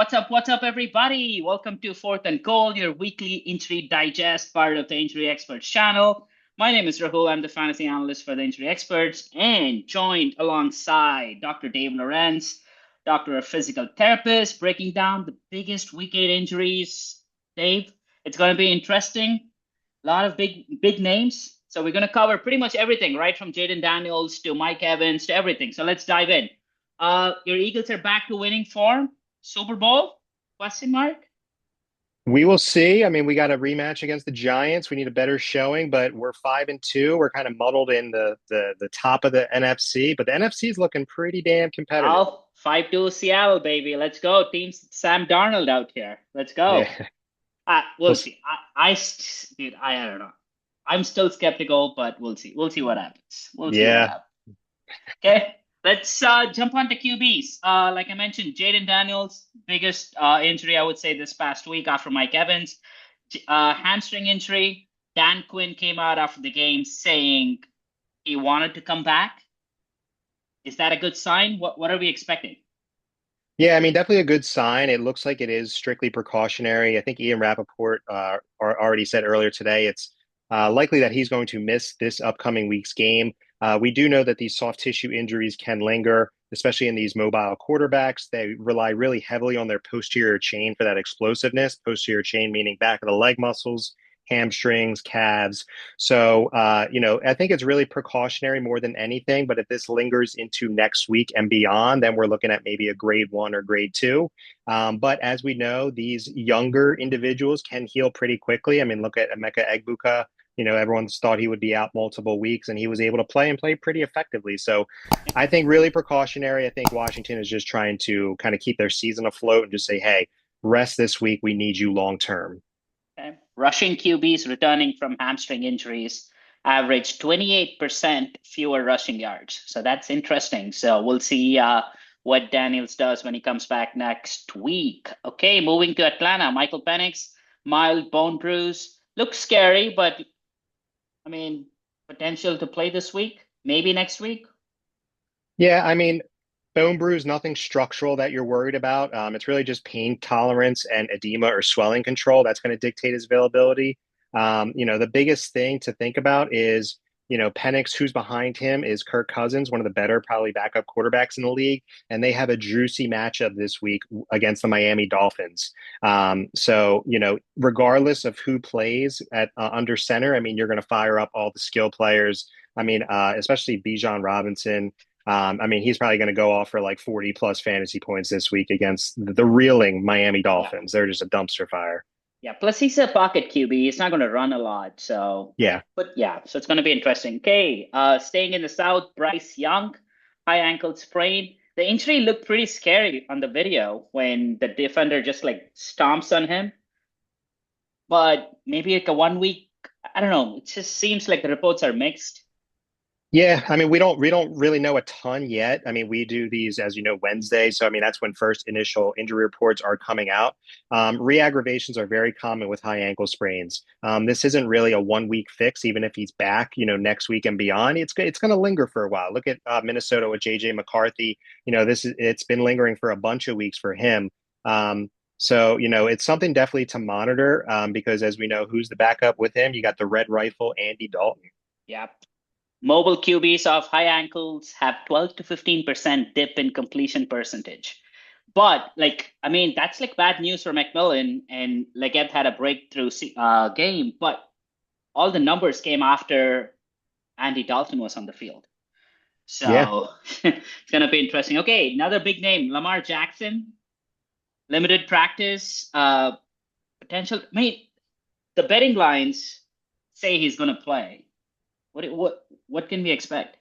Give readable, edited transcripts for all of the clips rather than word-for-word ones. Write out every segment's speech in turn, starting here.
What's up, everybody? Welcome to Fourth and Goal, your weekly injury digest, part of the Injury Experts channel. My name is Rahul. I'm the fantasy analyst for the Injury Experts, and joined alongside Dr. Dave Lorenz, doctor of physical therapist, breaking down the biggest week 8 injuries. Dave, it's going to be interesting. A lot of big names. So we're going to cover pretty much everything, right from Jaden Daniels to Mike Evans to everything. So let's dive in. Your Eagles are back to winning form. Super Bowl? Question mark? We will see. I mean, we got a rematch against the Giants. We need a better showing, but we're 5-2. We're kind of muddled in the top of the NFC, but the NFC is looking pretty damn competitive. I'll 5-2 Seattle, baby. Let's go. Team Sam Darnold out here. Let's go. Yeah. We'll see. Dude, I don't know. I'm still skeptical, but we'll see. We'll see what happens. We'll see what Yeah. happens. Okay, let's jump on to QBs. Like I mentioned, Jaden Daniels, biggest injury I would say this past week after Mike Evans, hamstring injury. Dan Quinn came out after the game saying he wanted to come back. Is that a good sign? What are we expecting? Yeah, I mean, definitely a good sign. It looks like it is strictly precautionary. I think Ian Rappaport already said earlier today it's likely that he's going to miss this upcoming week's game. We do know that these soft tissue injuries can linger, especially in these mobile quarterbacks. They rely really heavily on their posterior chain for that explosiveness. Posterior chain meaning back of the leg muscles, hamstrings, calves. So, I think it's really precautionary more than anything. But if this lingers into next week and beyond, then we're looking at maybe a grade 1 or grade 2. But as we know, these younger individuals can heal pretty quickly. I mean, look at Emeka Egbuka. Everyone thought he would be out multiple weeks, and he was able to play and play pretty effectively. So I think really precautionary. I think Washington is just trying to kind of keep their season afloat and just say, hey, rest this week. We need you long term. Okay. Rushing QBs returning from hamstring injuries average 28% fewer rushing yards. So that's interesting. So we'll see what Daniels does when he comes back next week. Okay, moving to Atlanta. Michael Penix, mild bone bruise. Looks scary, but I mean, potential to play this week, maybe next week. Yeah, I mean, bone bruise, nothing structural that you're worried about. It's really just pain tolerance and edema or swelling control that's going to dictate his availability. The biggest thing to think about is, Penix, who's behind him is Kirk Cousins, one of the better, probably backup quarterbacks in the league, and they have a juicy matchup this week against the Miami Dolphins. Regardless of who plays at under center, I mean, you're going to fire up all the skill players. I mean, especially Bijan Robinson. I mean, he's probably going to go off for like 40 plus fantasy points this week against the reeling Miami Yeah. Dolphins. They're just a dumpster fire. Yeah. Plus, he's a pocket QB. He's not going to run a lot. So, Yeah. but yeah, so it's going to be interesting. Okay. Staying in the South, Bryce Young, high ankle sprain. The injury looked pretty scary on the video when the defender just like stomps on him. But maybe like a 1 week, I don't know. It just seems like the reports are mixed. Yeah, I mean, we don't really know a ton yet. I mean, we do these, as you know, Wednesday. So I mean, that's when first initial injury reports are coming out. Re-aggravations are very common with high ankle sprains. This isn't really a 1 week fix, even if he's back, next week and beyond. It's going to linger for a while. Look at Minnesota with JJ McCarthy. It's been lingering for a bunch of weeks for him. So it's something definitely to monitor because as we know, who's the backup with him? You got the Red Rifle, Andy Dalton. Yeah. Mobile QBs of high ankles have 12 to 15% dip in completion percentage. But like, I mean, that's like bad news for McMillan and Leggett had a breakthrough game, but all the numbers came after Andy Dalton was on the field. Yeah. So it's going to be interesting. Okay, another big name, Lamar Jackson, limited practice, potential. I mean, the betting lines say he's going to play. What can we expect?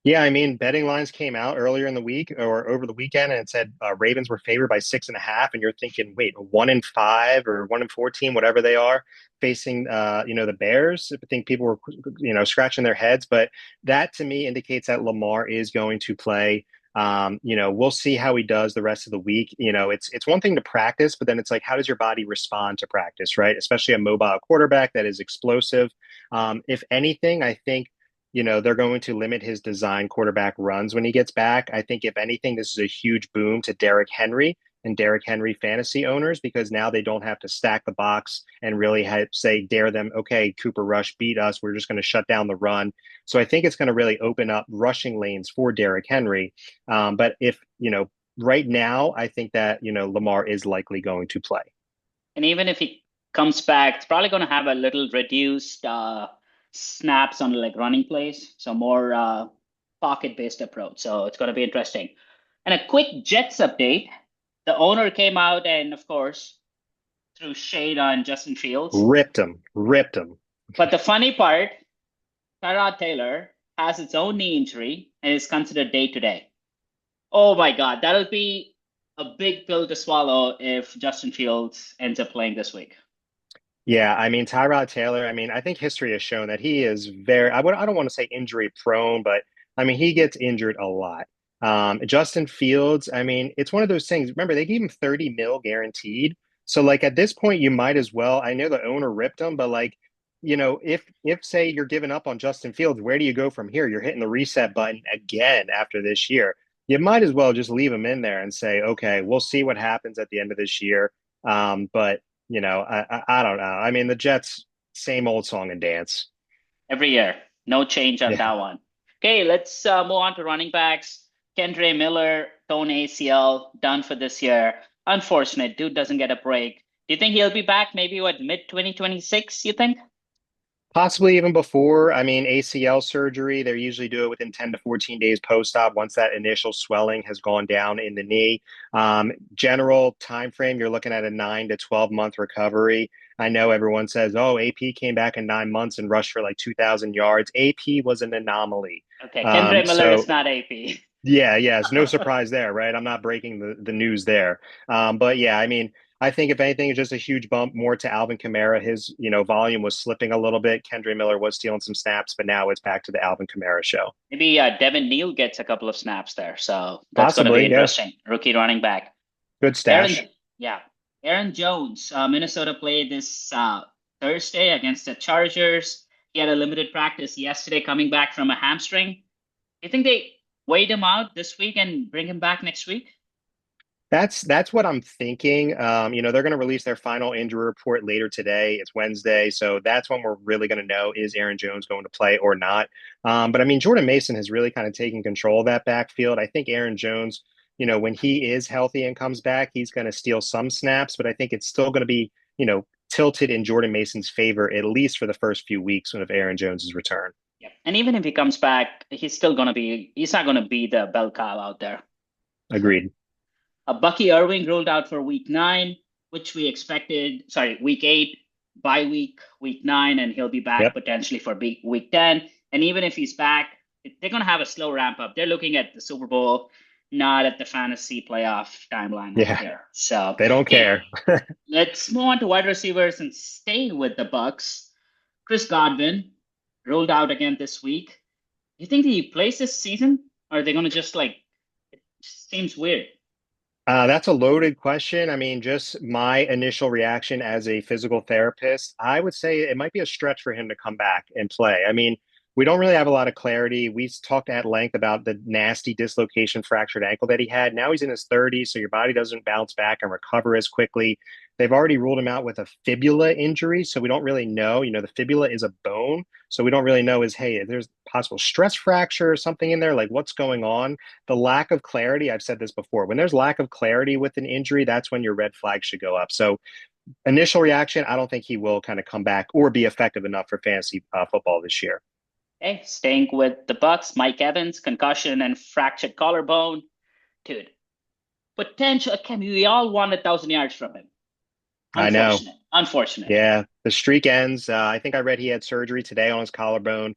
Yeah, I mean, betting lines came out earlier in the week or over the weekend, and it said Ravens were favored by 6.5. And you're thinking, wait, 1-5 or 1-14, whatever they are, facing the Bears. I think people were scratching their heads, but that to me indicates that Lamar is going to play. We'll see how he does the rest of the week. It's one thing to practice, but then it's like, how does your body respond to practice, right? Especially a mobile quarterback that is explosive. If anything, I think they're going to limit his design quarterback runs when he gets back. I think if anything, this is a huge boom to Derrick Henry. and Derrick Henry fantasy owners because now they don't have to stack the box and really say, dare them, okay, Cooper Rush beat us. We're just going to shut down the run. So I think it's going to really open up rushing lanes for Derrick Henry. But if, right now, I think that, Lamar is likely going to play. And even if he comes back, it's probably going to have a little reduced snaps on like running plays, so more pocket-based approach. So it's going to be interesting. And a quick Jets update. The owner came out and, of course, threw shade on Justin Fields. Ripped him. But the funny part, Tyrod Taylor has its own knee injury and is considered day to day. Oh my God, that'll be a big pill to swallow if Justin Fields ends up playing this week. Yeah, I mean Tyrod Taylor, I mean, I think history has shown that he is I don't want to say injury prone, but I mean he gets injured a lot. Justin Fields, I mean, it's one of those things. Remember, they gave him 30 mil guaranteed. So like at this point, you might as well. I know the owner ripped him, but like, if say you're giving up on Justin Fields, where do you go from here? You're hitting the reset button again after this year. You might as well just leave him in there and say, okay, we'll see what happens at the end of this year. But I don't know. I mean, the Jets, same old song and dance. Every year. No change on Yeah. that one. Okay, let's move on to running backs. Kendre Miller, torn ACL, done for this year. Unfortunate. Dude doesn't get a break. Do you think he'll be back maybe what, mid 2026, you think? Possibly even before. I mean, ACL surgery, they usually do it within 10 to 14 days post-op once that initial swelling has gone down in the knee. General time frame, you're looking at a 9 to 12 month recovery. I know everyone says, oh, AP came back in 9 months and rushed for like 2,000 yards. AP was an anomaly. Okay, Kendre Miller is So not AP. yeah, it's no surprise there, right? I'm not breaking the news there. But yeah, I mean, I think if anything, it's just a huge bump more to Alvin Kamara. His, volume was slipping a little bit. Kendre Miller was stealing some snaps, but now it's back to the Alvin Kamara show. Maybe Devin Neal gets a couple of snaps there. So that's going to be Possibly, yeah. interesting. Rookie running back. Good Aaron, stash. yeah. Aaron Jones, Minnesota played this Thursday against the Chargers. He had a limited practice yesterday coming back from a hamstring. You think they wait him out this week and bring him back next week? That's what I'm thinking. They're going to release their final injury report later today. It's Wednesday, so that's when we're really going to know is Aaron Jones going to play or not. But I mean, Jordan Mason has really kind of taken control of that backfield. I think Aaron Jones, when he is healthy and comes back, he's going to steal some snaps, but I think it's still going to be, tilted in Jordan Mason's favor at least for the first few weeks of Aaron Jones's return. Yeah. And even if he comes back, he's not going to be the bell cow out there. Agreed. Bucky Irving ruled out for week 9, which we expected, week 8, bye week 9, and he'll be back Yep. potentially for week 10. And even if he's back, they're going to have a slow ramp up. They're looking at the Super Bowl, not at the fantasy playoff timeline Yeah. here. So They don't care. let's move on to wide receivers and stay with the Bucks. Chris Godwin rolled out again this week. Do you think he plays this season? Or are they going to just it seems weird. That's a loaded question. I mean, just my initial reaction as a physical therapist, I would say it might be a stretch for him to come back and play. I mean, we don't really have a lot of clarity. We talked at length about the nasty dislocation fractured ankle that he had. Now he's in his 30s, so your body doesn't bounce back and recover as quickly. They've already ruled him out with a fibula injury, so we don't really know. The fibula is a bone, so we don't really know hey, there's possible stress fracture or something in there, like what's going on. The lack of clarity, I've said this before, when there's lack of clarity with an injury, that's when your red flag should go up. So initial reaction, I don't think he will kind of come back or be effective enough for fantasy football this year. Hey, staying with the Bucks, Mike Evans, concussion and fractured collarbone. Dude, potential. We all want 1,000 yards from him. I know. Unfortunate. Yeah, the streak ends. I think I read he had surgery today on his collarbone.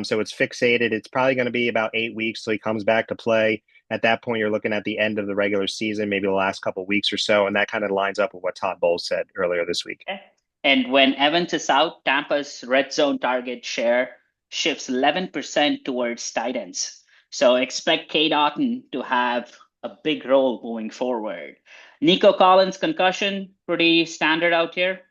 So it's fixated. It's probably going to be about 8 weeks till he comes back to play. At that point, you're looking at the end of the regular season, maybe the last couple of weeks or so. And that kind of lines up with what Todd Bowles said earlier this week. Okay. And when Evans is out, Tampa's red zone target share shifts 11% towards tight ends. So expect Cade Otton to have a big role moving forward. Nico Collins concussion, pretty standard out here.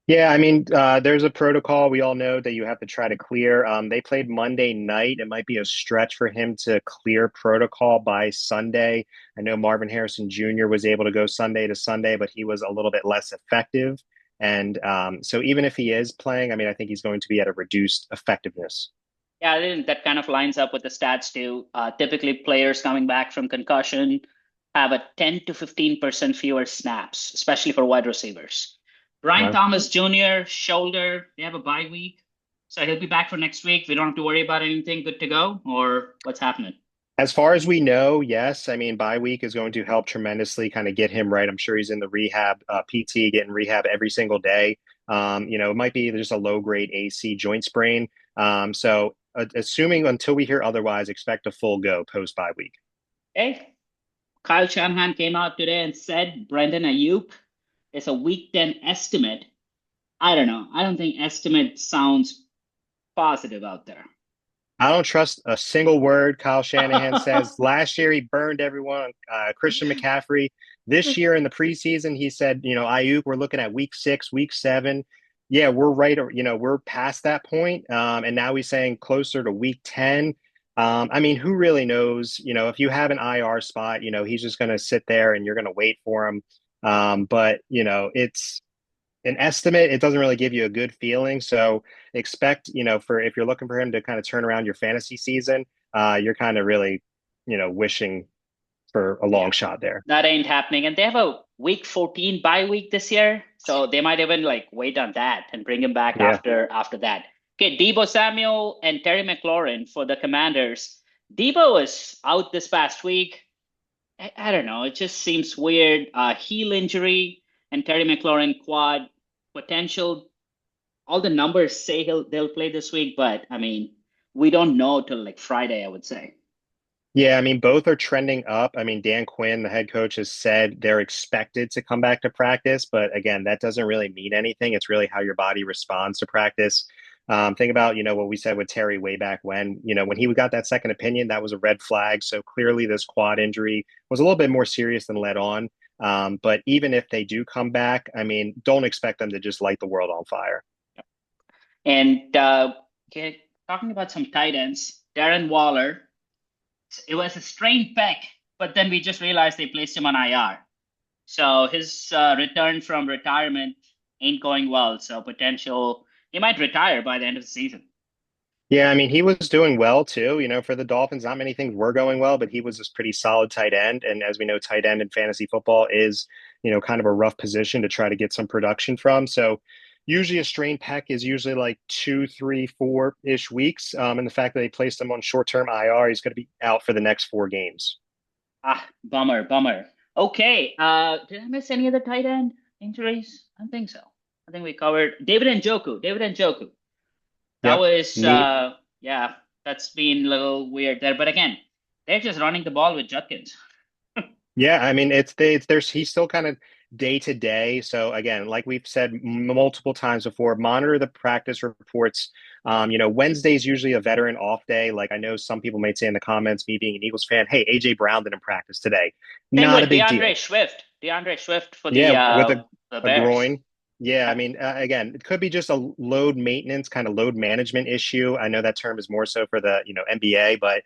Yeah, I mean, there's a protocol we all know that you have to try to clear. They played Monday night. It might be a stretch for him to clear protocol by Sunday. I know Marvin Harrison Jr. was able to go Sunday to Sunday, but he was a little bit less effective. And so even if he is playing, I mean, I think he's going to be at a reduced effectiveness. Yeah, I think that kind of lines up with the stats too. Typically, players coming back from concussion have a 10 to 15% fewer snaps, especially for wide receivers. Brian Wow. Thomas Jr., shoulder, they have a bye week. So he'll be back for next week. We don't have to worry about anything. Good to go, or what's happening? As far as we know, yes. I mean, bye week is going to help tremendously kind of get him right. I'm sure he's in the rehab, PT, getting rehab every single day. It might be just a low grade AC joint sprain. Assuming until we hear otherwise, expect a full go post bye week. Hey, Kyle Shanahan came out today and said Brendan Aiyuk is a week 10 estimate. I don't know. I don't think estimate sounds positive out there. I don't trust a single word Kyle Shanahan says. Last year, he burned everyone. Christian McCaffrey. This year in the preseason, he said, Aiyuk, we're looking at week 6, week 7. Yeah, we're right. We're past that point. And now he's saying closer to week 10. I mean, who really knows? If you have an IR spot, he's just going to sit there and you're going to wait for him. It's an estimate. It doesn't really give you a good feeling. So expect, for if you're looking for him to kind of turn around your fantasy season, you're kind of really, wishing for a long Yeah, shot there. that ain't happening. And they have a week 14 bye week this year. So they might even like wait on that and bring him back Yeah. after that. Okay, Debo Samuel and Terry McLaurin for the Commanders. Debo was out this past week. I don't know. It just seems weird. Heel injury and Terry McLaurin quad potential. All the numbers say they'll play this week, but I mean, we don't know till like Friday, I would say. Yeah, I mean, both are trending up. I mean, Dan Quinn, the head coach, has said they're expected to come back to practice, but again, that doesn't really mean anything. It's really how your body responds to practice. Think about, what we said with Terry way back when he got that second opinion, that was a red flag. So clearly, this quad injury was a little bit more serious than led on. But even if they do come back, I mean, don't expect them to just light the world on fire. And okay, talking about some tight ends, Darren Waller, it was a strained pec, but then we just realized they placed him on IR. So his return from retirement ain't going well. So potential he might retire by the end of the season. Yeah, I mean, he was doing well too. For the Dolphins, not many things were going well, but he was this pretty solid tight end. And as we know, tight end in fantasy football is, kind of a rough position to try to get some production from. So usually a strained pec is usually like 2, 3, 4-ish weeks. And the fact that they placed him on short-term IR, he's going to be out for the next 4 games. Ah, bummer, bummer. Okay, did I miss any other tight end injuries? I don't think so. I think we covered David Njoku. David Njoku. That Yep. was Neat. yeah, that's been a little weird there. But again, they're just running the ball with Judkins. Yeah, I mean it's there's he's still kind of day to day. So again, like we've said multiple times before, monitor the practice reports. Wednesday's usually a veteran off day. Like I know some people might say in the comments, me being an Eagles fan, hey, AJ Brown didn't practice today. Same Not a with big deal. DeAndre Swift for Yeah, with the a Bears. groin. Yeah, I Yeah, mean, again, it could be just a load maintenance kind of load management issue. I know that term is more so for the, NBA, but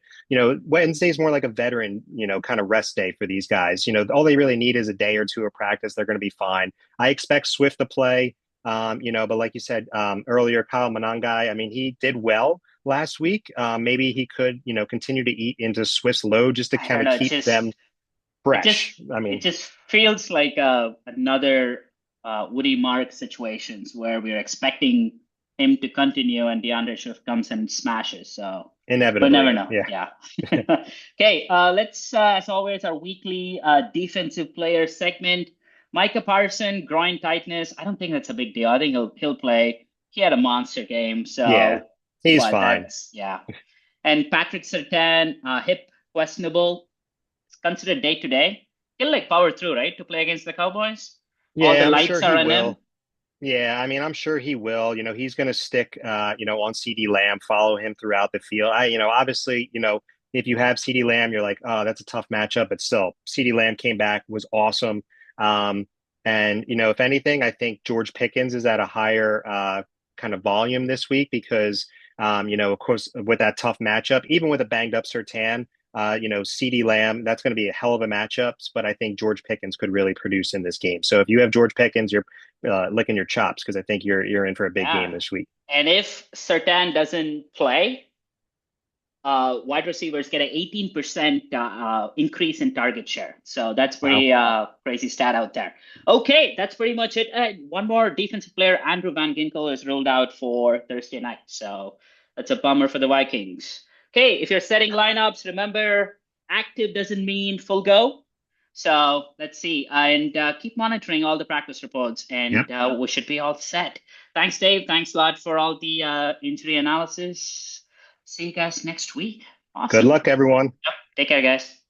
Wednesday's more like a veteran, kind of rest day for these guys. All they really need is a day or two of practice. They're going to be fine. I expect Swift to play. But like you said earlier, Kyle Monangai, I mean, he did well last week. Maybe he could, continue to eat into Swift's load just to I kind don't of know. keep them It just fresh. I it mean, just feels like another Woody Mark situations where we're expecting him to continue and DeAndre Swift comes and smashes. So we'll never inevitably, know. yeah. Yeah. Okay. Let's as always our weekly defensive player segment. Micah Parsons groin tightness. I don't think that's a big deal. I think he'll play. He had a monster game. Yeah, So, he's but fine. that's yeah. And Patrick Surtain hip questionable. It's considered day to day. He'll like power through, right, to play against the Cowboys. All the Yeah, I'm sure lights he are on him. will. Yeah, I mean, I'm sure he will. He's going to stick, on CD Lamb, follow him throughout the field. Obviously, if you have CD Lamb, you're like, oh, that's a tough matchup, but still, CD Lamb came back, was awesome. Um, And, if anything, I think George Pickens is at a higher kind of volume this week because, of course, with that tough matchup, even with a banged up Surtain, CeeDee Lamb, that's going to be a hell of a matchups. But I think George Pickens could really produce in this game. So if you have George Pickens, you're licking your chops because I think you're in for a big game Yeah. this week. And if Sertan doesn't play, wide receivers get an 18% increase in target share. So that's Wow. pretty crazy stat out there. Okay, that's pretty much it. One more defensive player, Andrew Van Ginkel, is ruled out for Thursday night. So that's a bummer for the Vikings. Okay, if you're setting lineups, remember active doesn't mean full go. So let's see. And keep monitoring all the practice reports, Yep. and we should be all set. Thanks, Dave. Thanks a lot for all the injury analysis. See you guys next week. Good Awesome. luck, everyone. Yep. Take care, guys.